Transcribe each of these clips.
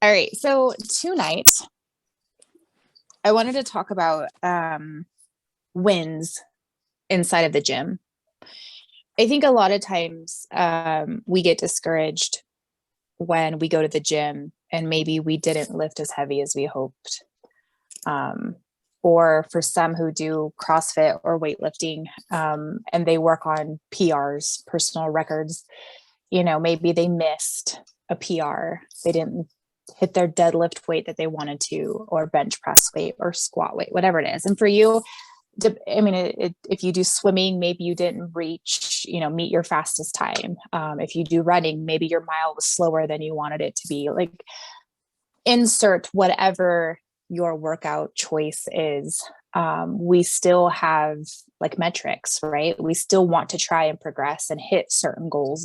All right. So tonight I wanted to talk about wins inside of the gym. I think a lot of times we get discouraged when we go to the gym and maybe we didn't lift as heavy as we hoped. Um, or for some who do CrossFit or weightlifting and they work on PRs, personal records, maybe they missed a PR. They didn't hit their deadlift weight that they wanted to, or bench press weight or squat weight, whatever it is. And for you, if you do swimming, maybe you didn't reach, meet your fastest time. If you do running, maybe your mile was slower than you wanted it to be. Like, insert whatever your workout choice is. We still have like metrics, right? We still want to try and progress and hit certain goals.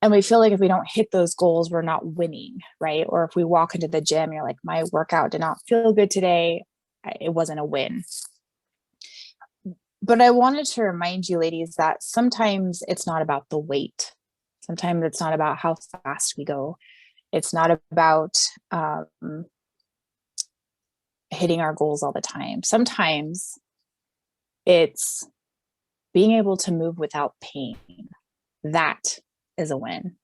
And we feel like if we don't hit those goals, we're not winning, right? Or if we walk into the gym, you're like, my workout did not feel good today. It wasn't a win. But I wanted to remind you, ladies, that sometimes it's not about the weight. Sometimes it's not about how fast we go. It's not about hitting our goals all the time. Sometimes it's being able to move without pain. That is a win.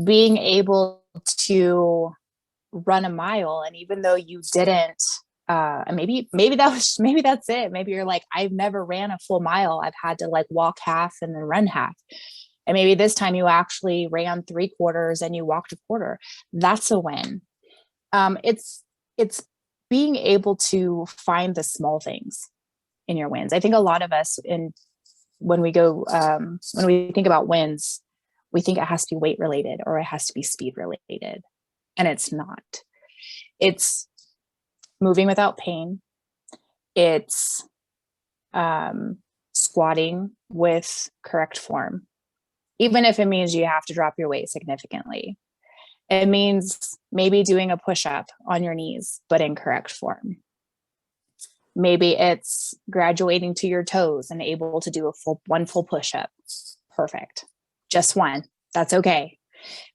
Being able to run a mile, and even though you didn't, maybe that's it. Maybe you're like, I've never ran a full mile. I've had to like walk half and then run half. And maybe this time you actually ran 3/4 and you walked a quarter. That's a win. It's being able to find the small things in your wins. I think a lot of us, when we think about wins, we think it has to be weight related or it has to be speed related. And it's not. It's moving without pain. It's squatting with correct form, even if it means you have to drop your weight significantly. It means maybe doing a push-up on your knees, but in correct form. Maybe it's graduating to your toes and able to do one full push-up. Perfect. Just one. That's okay.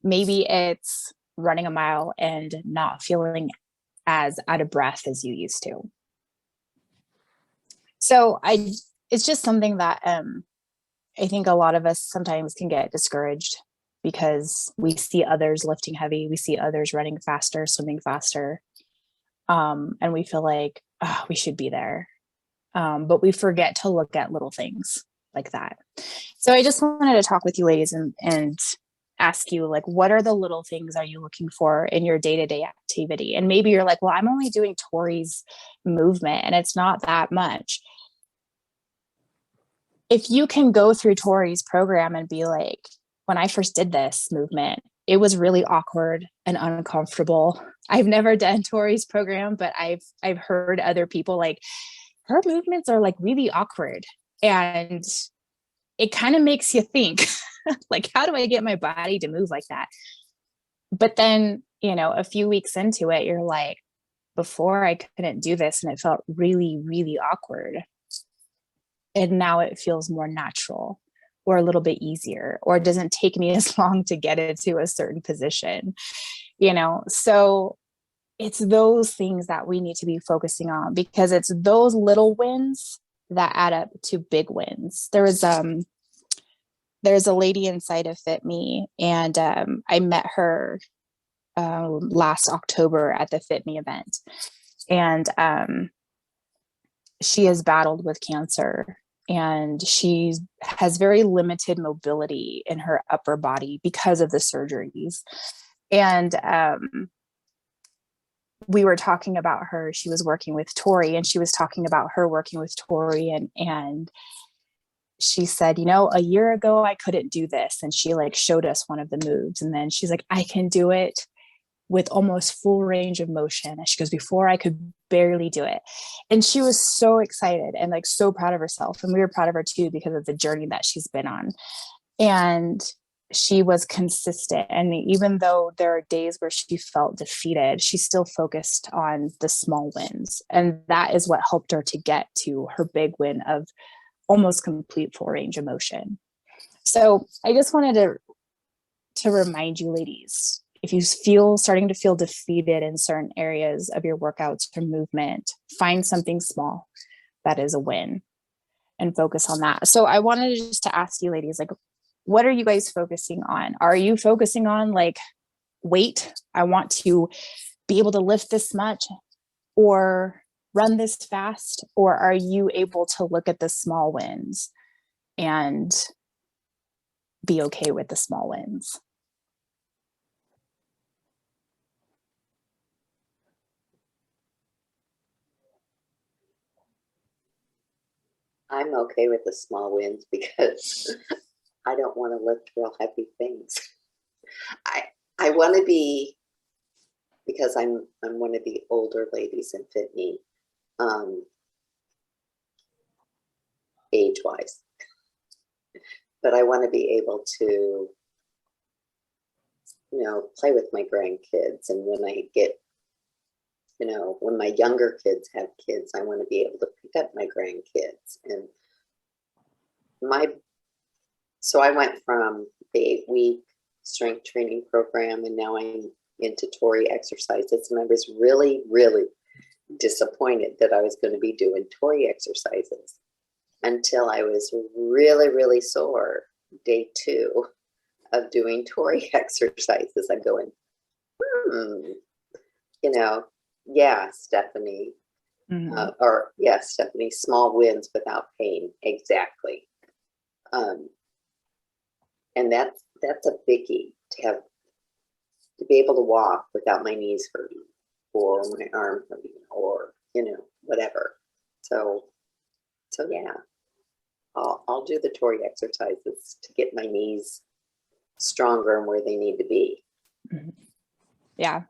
Maybe it's running a mile and not feeling as out of breath as you used to. So it's just something that I think a lot of us sometimes can get discouraged because we see others lifting heavy. We see others running faster, swimming faster. And we feel like, oh, we should be there. But we forget to look at little things like that. So I just wanted to talk with you ladies and ask you, like, what are the little things are you looking for in your day-to-day activity? And maybe you're like, well, I'm only doing Tori's movement and it's not that much. If you can go through Tori's program and be like, when I first did this movement, it was really awkward and uncomfortable. I've never done Tori's program, but I've heard other people like, her movements are like really awkward. And it kind of makes you think, like, how do I get my body to move like that? But then, a few weeks into it, you're like, before I couldn't do this and it felt really, really awkward. And now it feels more natural or a little bit easier, or it doesn't take me as long to get into a certain position, So it's those things that we need to be focusing on, because it's those little wins that add up to big wins. There's a lady inside of Fitme, and I met her last October at the Fitme event, and she has battled with cancer, and she has very limited mobility in her upper body because of the surgeries. And we were talking about her. She was working with Tori, and she was talking about her working with Tori, and she said, a year ago I couldn't do this. And she like showed us one of the moves, and then she's like, I can do it with almost full range of motion. And she goes, before I could barely do it. And she was so excited and like so proud of herself. And we were proud of her too, because of the journey that she's been on. And she was consistent. And even though there are days where she felt defeated, she still focused on the small wins. And that is what helped her to get to her big win of almost complete full range of motion. So I just wanted to remind you ladies, if you feel starting to feel defeated in certain areas of your workouts or movement, find something small that is a win and focus on that. So I wanted just to ask you ladies, like, what are you guys focusing on? Are you focusing on like weight? I want to be able to lift this much or run this fast, or are you able to look at the small wins and be okay with the small wins? I'm okay with the small wins because I don't want to lift real heavy things. I want to be, because I'm one of the older ladies in Fitme, age-wise, but I want to be able to, play with my grandkids. And when I get, when my younger kids have kids, I want to be able to pick up my grandkids. And so I went from the 8-week strength training program, and now I'm into Tori exercises. And I was really, really disappointed that I was going to be doing Tori exercises until I was really, really sore day 2 of doing Tori exercises. I'm going, yeah, Stephanie, Stephanie, small wins without pain. Exactly. And that's a biggie, to be able to walk without my knees hurting or my arm hurting or, whatever. So yeah, I'll do the Tori exercises to get my knees stronger and where they need to be. Yeah.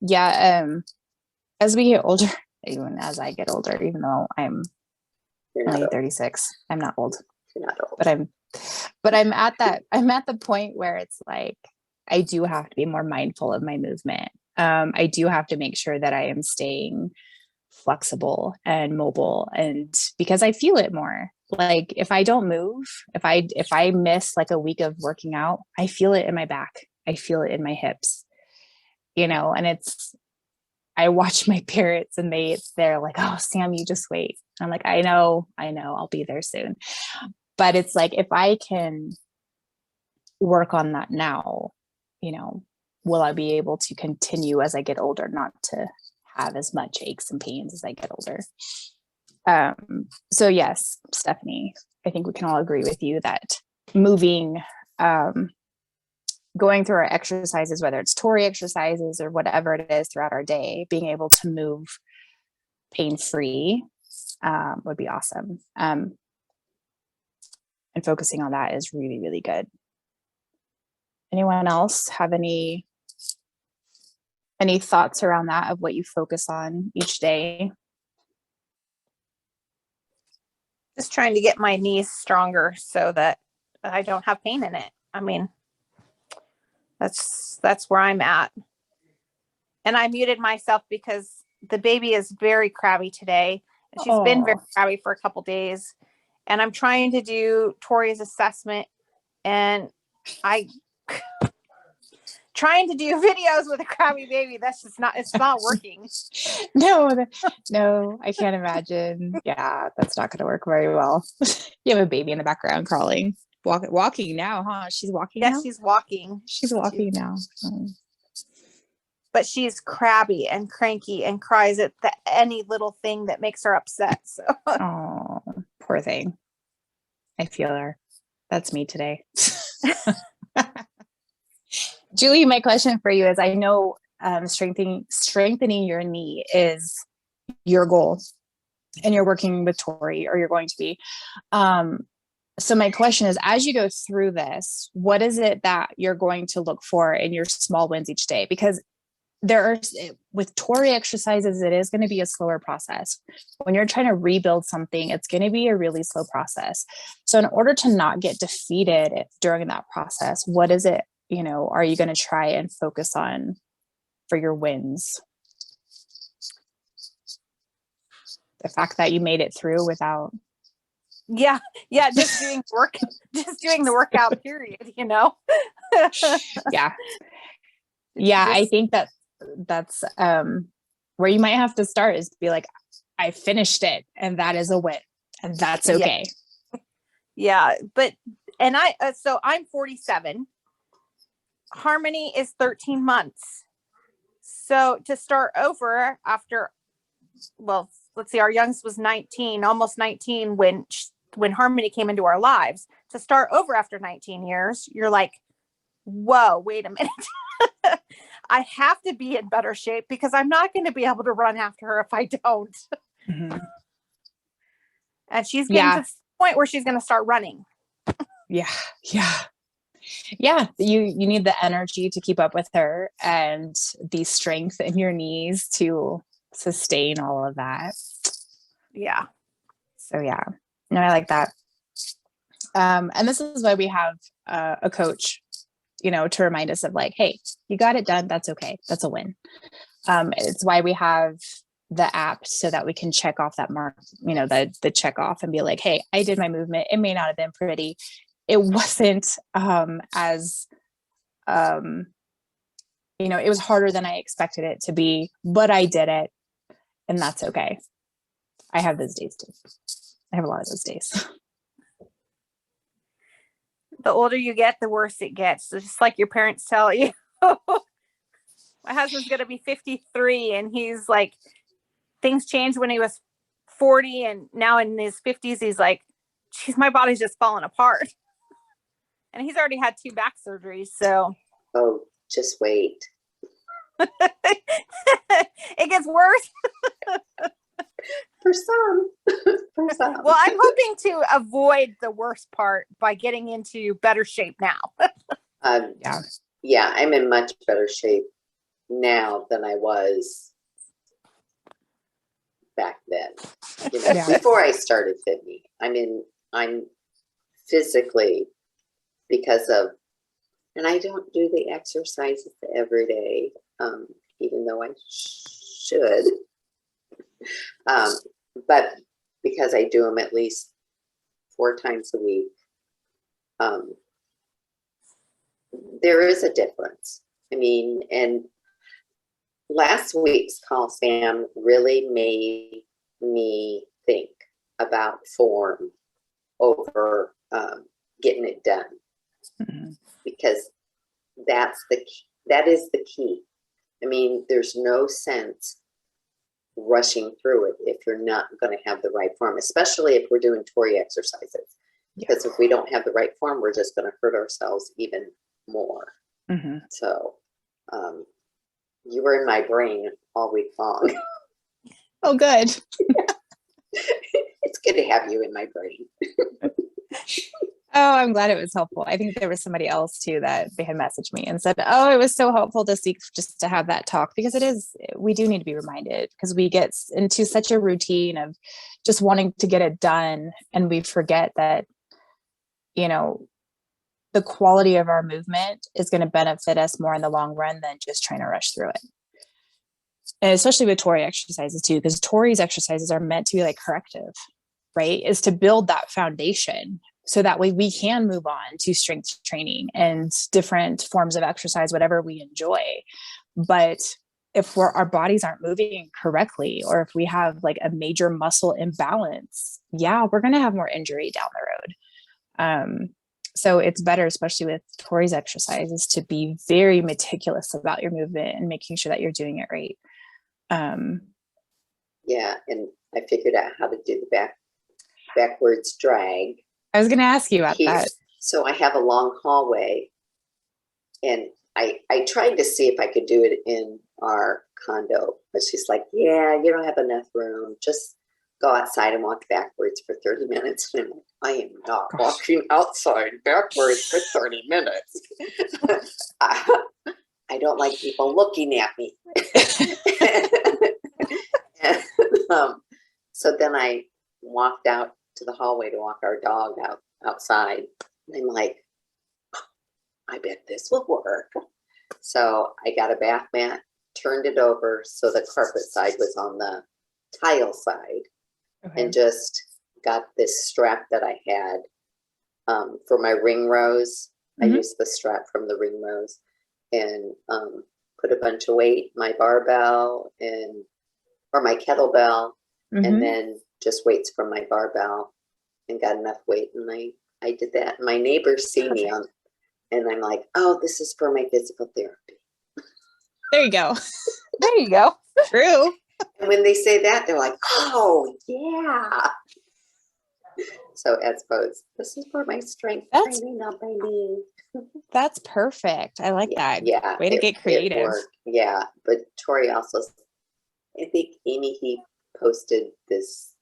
Yeah. As we get older, even as I get older, even though I'm only 36, I'm not old. You're not old. But I'm at the point where it's like, I do have to be more mindful of my movement. I do have to make sure that I am staying flexible and mobile, and because I feel it more. Like if I don't move, if I miss like a week of working out, I feel it in my back. I feel it in my hips, and I watch my parents and they're like, oh, Sam, you just wait. I'm like, I know, I'll be there soon. But it's like, if I can work on that now, will I be able to continue as I get older, not to have as much aches and pains as I get older? So yes, Stephanie, I think we can all agree with you that moving, going through our exercises, whether it's Tori exercises or whatever it is throughout our day, being able to move pain-free would be awesome. And focusing on that is really, really good. Anyone else have any thoughts around that, of what you focus on each day? Just trying to get my knees stronger so that I don't have pain in it. I mean, that's where I'm at. And I muted myself because the baby is very crabby today. And she's been very crabby for a couple days. And I'm trying to do Tori's assessment, and trying to do videos with a crabby baby. That's just it's not working. No, I can't imagine. Yeah, that's not going to work very well. You have a baby in the background crawling, walking now, huh? She's walking now? She's walking. She's walking now. But she's crabby and cranky and cries at any little thing that makes her upset. So, oh, poor thing. I feel her. That's me today. Julie, my question for you is, I know strengthening your knee is your goal, and you're working with Tori, or you're going to be. So my question is, as you go through this, what is it that you're going to look for in your small wins each day? Because with Tori exercises, it is going to be a slower process. When you're trying to rebuild something, it's going to be a really slow process. So in order to not get defeated during that process, what is it, are you going to try and focus on for your wins? The fact that you made it through without. Yeah. Just doing the workout period, Yeah. Yeah, I think that's where you might have to start is be like, I finished it and that is a win and that's okay. Yeah. But, and so I'm 47. Harmony is 13 months. So to start over after, well, let's see, our youngest was 19, almost 19 when Harmony came into our lives. To start over after 19 years, you're like, whoa, wait a minute. I have to be in better shape because I'm not going to be able to run after her if I don't. Mm-hmm. And she's getting to the point where she's going to start running. Yeah. You need the energy to keep up with her and the strength in your knees to sustain all of that. Yeah. So yeah, no, I like that. And this is why we have a coach, to remind us of like, hey, you got it done. That's okay. That's a win. It's why we have the app so that we can check off that mark, the check off and be like, hey, I did my movement. It may not have been pretty. It wasn't as, it was harder than I expected it to be, but I did it and that's okay. I have those days too. I have a lot of those days. The older you get, the worse it gets. So just like your parents tell you. My husband's going to be 53 and he's like, things changed when he was 40 and now in his 50s, he's like, geez, my body's just falling apart. And he's already had 2 back surgeries. So. Oh, just wait. It gets worse. For some. Well, I'm hoping to avoid the worst part by getting into better shape now. Yeah, I'm in much better shape now than I was back then. Before I started Fitme. I'm physically, because of, and I don't do the exercises every day, even though I should. But because I do them at least 4 times a week, there is a difference. And last week's call, Sam, really made me think about form over getting it done. Mm-hmm. Because that is the key. There's no sense rushing through it if you're not going to have the right form, especially if we're doing Tori exercises. Because if we don't have the right form, we're just going to hurt ourselves even more. Mm-hmm. So you were in my brain all week long. Oh, good. It's good to have you in my brain. Oh, I'm glad it was helpful. I think there was somebody else too that they had messaged me and said, oh, it was so helpful to seek just to have that talk, because we do need to be reminded, because we get into such a routine of just wanting to get it done. And we forget that, the quality of our movement is going to benefit us more in the long run than just trying to rush through it. And especially with Tori exercises too, because Tori's exercises are meant to be like corrective, right? Is to build that foundation. So that way we can move on to strength training and different forms of exercise, whatever we enjoy. But if our bodies aren't moving correctly, or if we have like a major muscle imbalance, we're going to have more injury down the road. So it's better, especially with Tori's exercises, to be very meticulous about your movement and making sure that you're doing it right. Yeah. And I figured out how to do the backwards drag. I was going to ask you about that. So I have a long hallway, and I tried to see if I could do it in our condo, but she's like, yeah, you don't have enough room. Just go outside and walk backwards for 30 minutes. And I'm like, I am not walking outside backwards for 30 minutes. I don't like people looking at me. and, so then I walked out to the hallway to walk our dog outside. And I'm like, I bet this will work. So I got a bath mat, turned it over so the carpet side was on the tile side, and just got this strap that I had for my ring rose. Mm-hmm. I used the strap from the ring rose, and put a bunch of weight, my barbell or my kettlebell, and then just weights from my barbell, and got enough weight. And I did that. My neighbors see me and I'm like, oh, this is for my physical therapy. There you go. There you go. True. And when they say that, they're like, oh, yeah. So as opposed, this is for my strength training, not my knee. That's perfect. I like that. Yeah. Way to get creative. Yeah. But Tori also, I think Amy, he posted this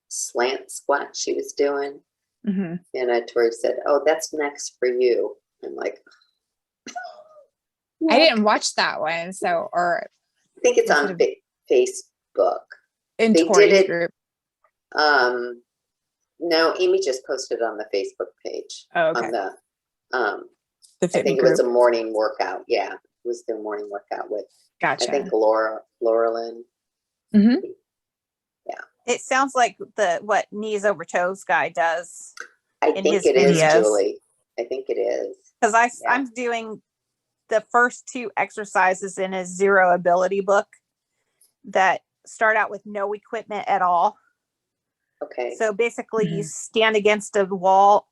slant squat she was doing. Mm-hmm. And Tori said, oh, that's next for you. I'm like, I didn't watch that one. I think it's on Facebook. In they Tori's did it, group. No, Amy just posted on the Facebook page. Oh, okay. On the Fitme I think group. it was a morning workout. Yeah, it was their morning workout with, Gotcha. I think, Laura Lynn. Mm-hmm. Yeah. It sounds like what Knees Over Toes guy does. I think it is, Julie. I think it is. Because I'm doing the first 2 exercises in his Zero Ability book that start out with no equipment at all. Okay. So basically you stand against a wall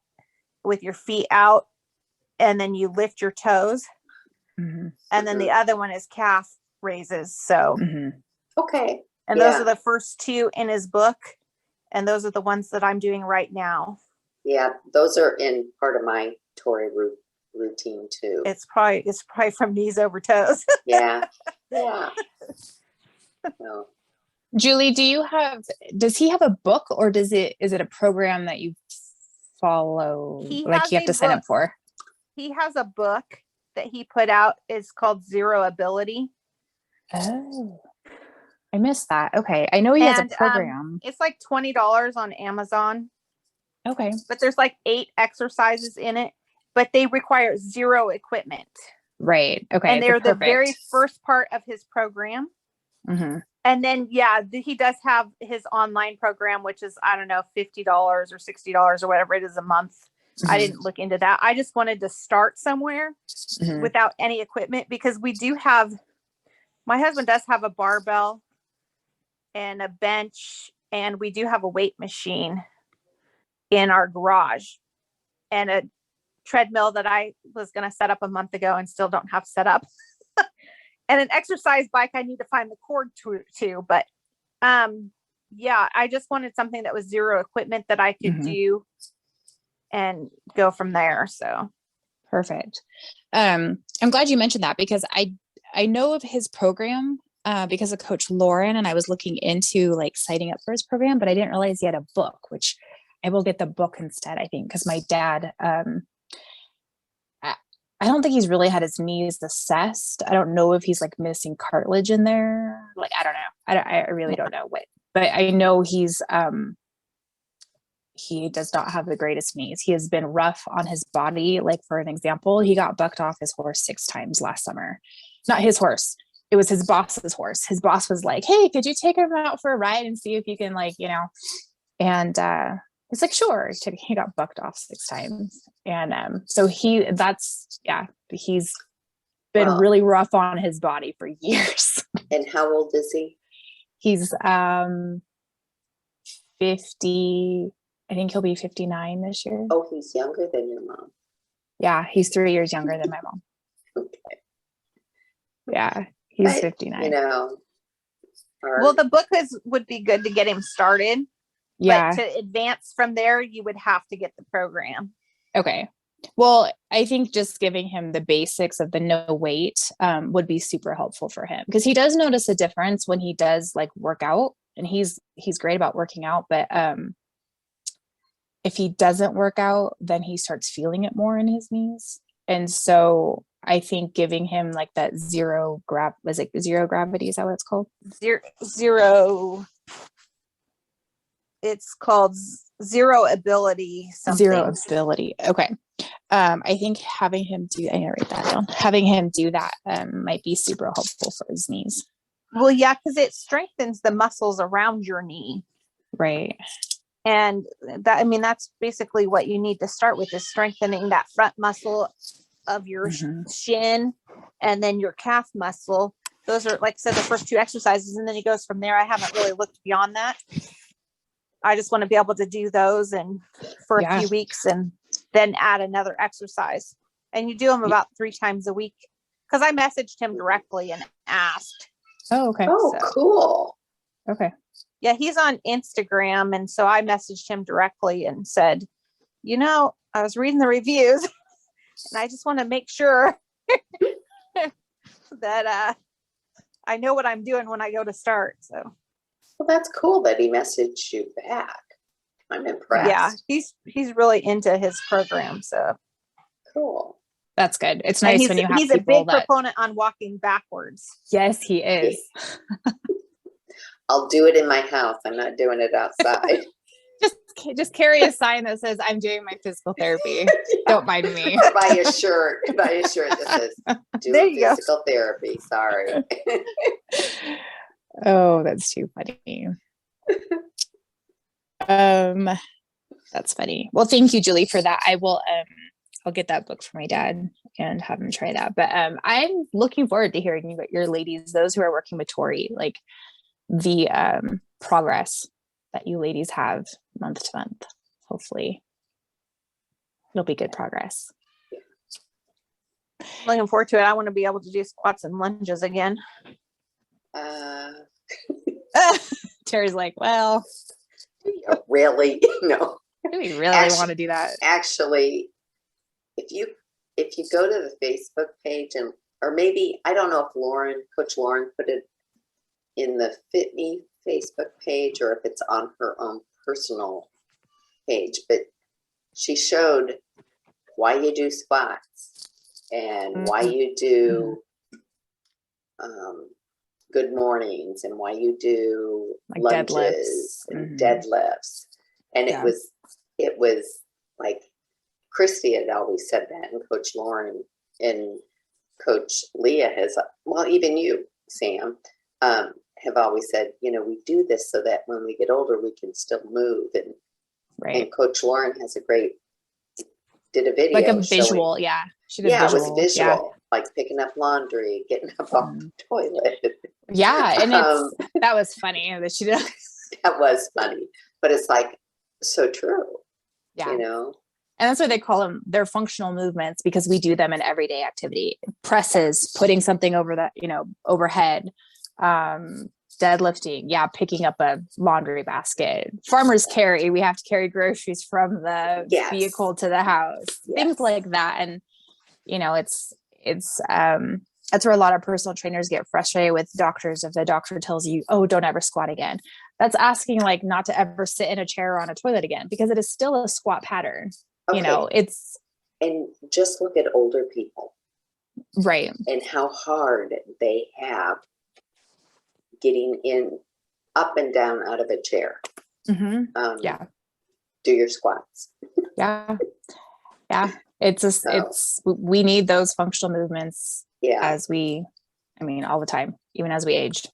with your feet out, and then you lift your toes. Mm-hmm. And then the other one is calf raises. So, okay. And those are the first 2 in his book. And those are the ones that I'm doing right now. Yeah. Those are in part of my Tori routine too. It's probably from Knees Over Toes. Yeah. Yeah. No. Julie, does he have a book, or is it a program that you follow? You have to sign up for? He has a book that he put out. It's called Zero Ability. Oh, I missed that. Okay. I know he has a program. It's like $20 on Amazon. Okay. But there's like 8 exercises in it, but they require 0 equipment. Right. Okay. And they're the very first part of his program. Mm-hmm. And then, he does have his online program, which is, I don't know, $50 or $60 or whatever it is a month. Mm-hmm. I didn't look into that. I just wanted to start somewhere without any equipment, because my husband does have a barbell and a bench, and we do have a weight machine in our garage and a treadmill that I was going to set up a month ago and still don't have set up. And an exercise bike I need to find the cord to. But I just wanted something that was 0 equipment that I could do and go from there. So perfect. I'm glad you mentioned that, because I know of his program because of Coach Lauren, and I was looking into like signing up for his program, but I didn't realize he had a book, which I will get the book instead, I think, because my dad, I don't think he's really had his knees assessed. I don't know if he's like missing cartilage in there. Like, I don't know. I really don't know what, but I know he does not have the greatest knees. He has been rough on his body. Like, for an example, he got bucked off his horse 6 times last summer. Not his horse. It was his boss's horse. His boss was like, hey, could you take him out for a ride and see if you can, like, and, it's like, sure. He got bucked off 6 times. And so he's been really rough on his body for years. And how old is he? He's 50. I think he'll be 59 this year. Oh, he's younger than your mom. Yeah, he's 3 years younger than my mom. Okay. Yeah, he's 59. Well, the book would be good to get him started. Yeah. But to advance from there, you would have to get the program. Okay. Well, I think just giving him the basics of the no weight would be super helpful for him, because he does notice a difference when he does like work out, and he's great about working out. But if he doesn't work out, then he starts feeling it more in his knees. And so I think giving him like that zero gravity, is that what it's called? Zero. It's called Zero Ability. Zero Ability. Okay. I think having him do that might be super helpful for his knees. Well, yeah, because it strengthens the muscles around your knee. Right. And that's basically what you need to start with, is strengthening that front muscle of your Mhm. shin and then your calf muscle. Those are, like I said, the first two exercises, and then he goes from there. I haven't really looked beyond that. I just want to be able to do those and for a few weeks and then add another exercise. And you do them about 3 times a week, because I messaged him directly and asked. Oh, okay. Oh, cool. Okay. Yeah, he's on Instagram. And so I messaged him directly and said, I was reading the reviews and I just want to make sure that I know what I'm doing when I go to start. So, well, that's cool that he messaged you back. I'm impressed. Yeah, he's really into his program. So cool. That's good. It's nice when you have he's a people big proponent on walking backwards. Yes, he is. I'll do it in my house. I'm not doing it outside. just carry a sign that says, "I'm doing my physical therapy. Don't mind me." Or buy a shirt that says, "Doing physical therapy." Sorry. Oh, that's too funny. That's funny. Well, thank you, Julie, for that. I will I'll get that book for my dad and have him try that. But I'm looking forward to hearing about your ladies, those who are working with Tori, like the progress that you ladies have month to month. Hopefully it'll be good progress. Looking forward to it. I want to be able to do squats and lunges again. Terry's like, well, really? No. Do we really want to do that? Actually, if you go to the Facebook page or maybe, I don't know if Coach Lauren put it in the Fitme Facebook page or if it's on her own personal page, but she showed why you do squats and why you do good mornings and why you do like lunges and deadlifts. And it was like Christy had always said that, and Coach Lauren and Coach Leah has, well, even you, Sam, have always said, we do this so that when we get older, we can still move. And Coach Lauren has did a video. Like a visual, yeah. She did visual. It was visual, like picking up laundry, getting up off the toilet. Yeah, and that was funny that she did. That was funny, but it's like so true. Yeah. And that's why they call them, they're functional movements, because we do them in everyday activity. Presses, putting something over that, overhead, deadlifting, picking up a laundry basket, farmer's carry, we have to carry groceries from the vehicle to the house, things like that. And it's that's where a lot of personal trainers get frustrated with doctors. If the doctor tells you, oh, don't ever squat again, that's asking like not to ever sit in a chair or on a toilet again, because it is still a squat pattern. Okay. And just look at older people, right, and how hard they have getting in, up and down out of a chair. Do your squats. We need those functional movements as all the time, even as we age.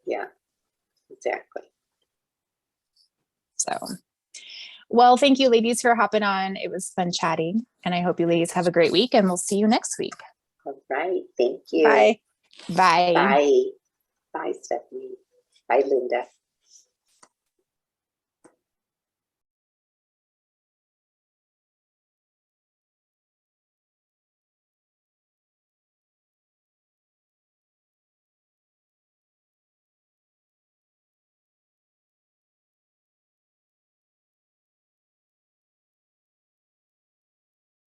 Yeah, exactly. So, well, thank you ladies for hopping on. It was fun chatting, and I hope you ladies have a great week, and we'll see you next week. All right. Thank you. Bye. Bye. Bye. Bye, Stephanie. Bye, Linda.